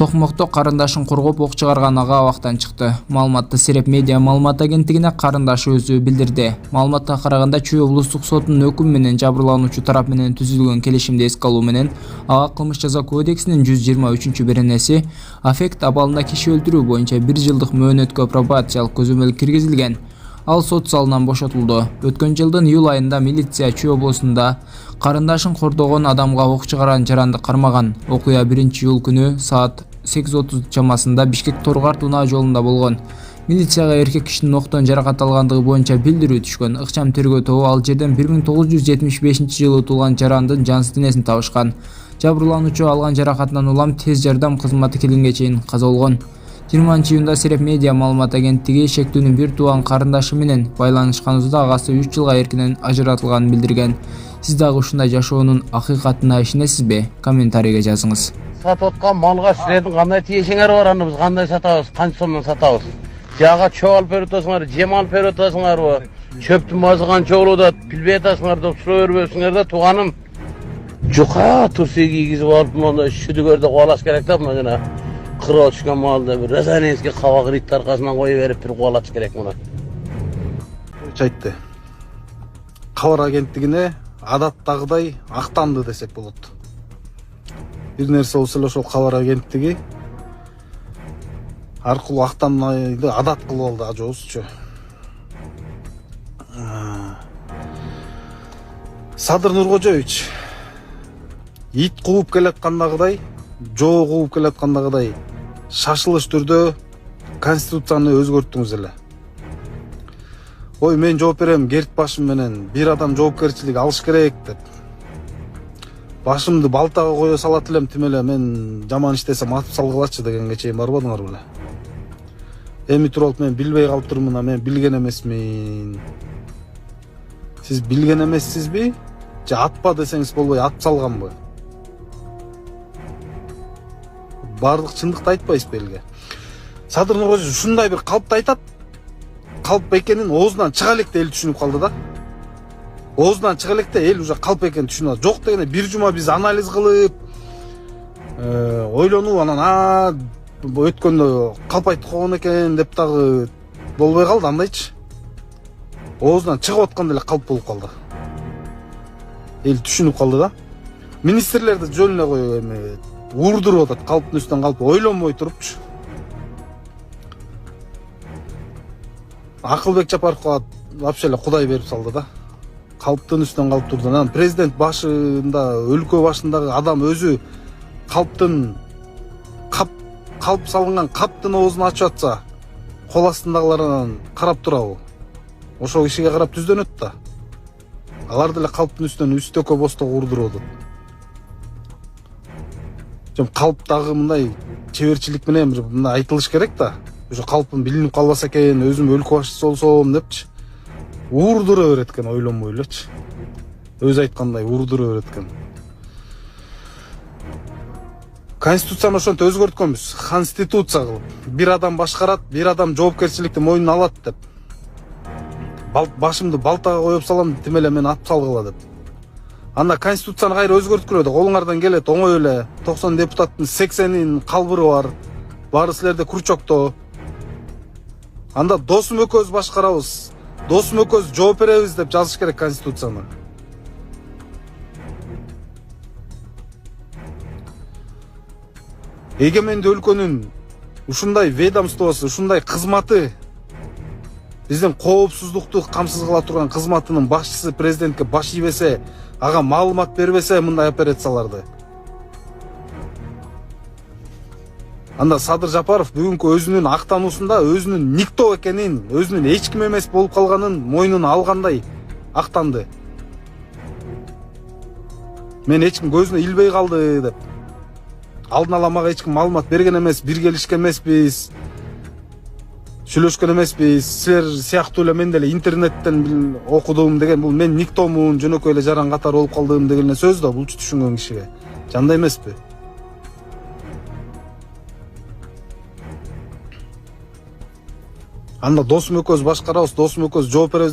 Токмокто карындашын коргоп ок чыгарган ага абактан чыкты. Маалыматты Сереп медиа маалымат агенттигине карындашы өзү билдирди. Маалыматка караганда Чүй облустук сотунун өкүмү менен жабырлануучу тарап менен түзүлгөн келишимди эске алуу менен ага кылмыш жаза кодексинин 123-беренеси аффект абалында киши өлтүрүү боюнча 1 жылдык мөөнөткө пробациялык көзөмөл киргизилген. Ал сот залынан бошотулду. Өткөн жылдын июль айында милиция Чүй облусунда карындашын кордогон адамга ок чыгарган жаранды кармаган. Окуя 1-июль күнү саат 8:30 чамасында Бишкек Торгарт унаа жолунда болгон. Милицияга эркек кишинин октон жаракат алгандыгы боюнча билдирүү түшкөн. Ыкчам тергөө тобу ал жерден 1975-жылы туулган жарандын жансыз денесин табышкан. Жабырлануучу алган жаракатынан улам тез жардам кызматы келгенге чейин каза болгон. 20-июнда Сереп медиа маалымат агенттиги шектүүнүн бир тууган карындашы менен байланышканыбызда агасы 3 жылга эркинен ажыратылганын билдирген. Сиз дагы ушундай жашоонун акыйкатына ишенесизби? Комментарийге жазыңыз. Сатып аткан малга силердин кандай тиешиңер бар, аны биз кандай сатабыз, канча сомдон сатабыз? Жага чөп алып берип атасыңар, жем алып берип атасыңарбы? Чөптүн баасы канча болууда, билбей атасыңар деп суроо бербөсүңөр да, тууганым. Жука турсий кийгизип алып, монда шүдүгөрдө кубалаш керек да, мына жана кыроо түшкөн малды бир резоненский кабак рит аркасынан кое берип бир кубалаш керек муну. Айтты. Кабар агенттигине адаттагыдай актанды десек болот. Бир нерсе болсо эле ошол кабар агенттиги аркылуу актанмайды адат кылып алды ажообузчу. Садыр Нуркожоевич ит кууп келаткандагыдай, жоо кууп келаткандагыдай шашылыш түрдө конституцияны өзгөрттүңүз эле. Ой, мен жооп берем, керт башым менен бир адам жоопкерчилик алыш керек деп. Башымды балтага кое салат элем, тим эле мен жаман иштесем атып салгылачы дегенге чейин барбадыңар беле. Эми туруп мен билбей калыптырмын, мен билген эмесмин. Сиз билген эмессизби? Же атпа десеңиз болбой атып салганбы? Бардык чындыкты айтпайсызбы элге? Садыр Нуркожоевич ушундай бир калпты айтат. Калп экенин оозунан чыга электе эл түшүнүп калды да. Оозунан чыга электе эл уже калп экенин түшүнүп алды. Жок дегенде бир жума биз анализ кылып, ойлонуп анан өткөндө калп айтып койгон экен деп дагы болбой калды, андайчы. Оозунан чыгып атканда эле калп болуп калды. Эл түшүнүп калды да. Министрлерди жөн эле коюп эми урдуруп атат, калптын үстүнөн калп ойлонбой турупчу. Акылбек Жапаровго вообще эле Кудай берип салды да. Калптын үстүнөн калып турду. Анан президент башында, өлкө башындагы адам өзү калптын калп салынган каптын оозун ачып атса, кол астындагылардан карап турабы? Ошол кишиге карап түздөнөт да. Алар деле калптын үстүнөн үстөккө бостого урдуруп атат. Жом калптагы мындай чеберчилик менен бир мындай айтылыш керек да. Ошо калпым билинип калбаса экен, өзүм өлкө башчысы болсом депчи. Урдура берет экен, ойлонбой элечи. Өзү айткандай урдура берет экен. Конституцияны ошентип өзгөрткөнбүз. Конституция кылып. Бир адам башкарат, бир адам жоопкерчиликти мойнуна алат деп. Башымды балтага коюп салам, тим эле мен атып салгыла деп. Анда конституцияны кайра өзгөрткүлө да колуңардан келет, оңой эле 90 депутаттын 80-ин калбыры бар. Баары силерде крючокто. Анда досум экөөбүз башкарабыз. Досум экөөбүз жооп беребиз деп жазыш керек конституцияны. Эгемендүү өлкөнүн ушундай ведомствосу, ушундай кызматы, биздин коопсуздукту камсыз кыла турган кызматынын башчысы президентке баш ийбесе, ага маалымат бербесе мындай операцияларды. Анда Садыр Жапаров бүгүнкү өзүнүн актануусунда өзүнүн никто экенин, өзүнүн эч ким эмес болуп калганын мойнуна алгандай актанды. Мен эч ким көзүнө илбей калды деп. Алдын ала мага эч ким маалымат берген эмес, бир келишкен эмеспиз. Сүйлөшкөн эмеспиз. Силер сыяктуу эле мен деле интернеттен окудум деген, бул мен никтомун, жөнөкөй эле жаран катары болуп калдым деген сөз да булчу түшүнгөн кишиге. Жандай эмеспи? Анда досум экөөбүз башкарабыз, досум экөөбүз жооп беребиз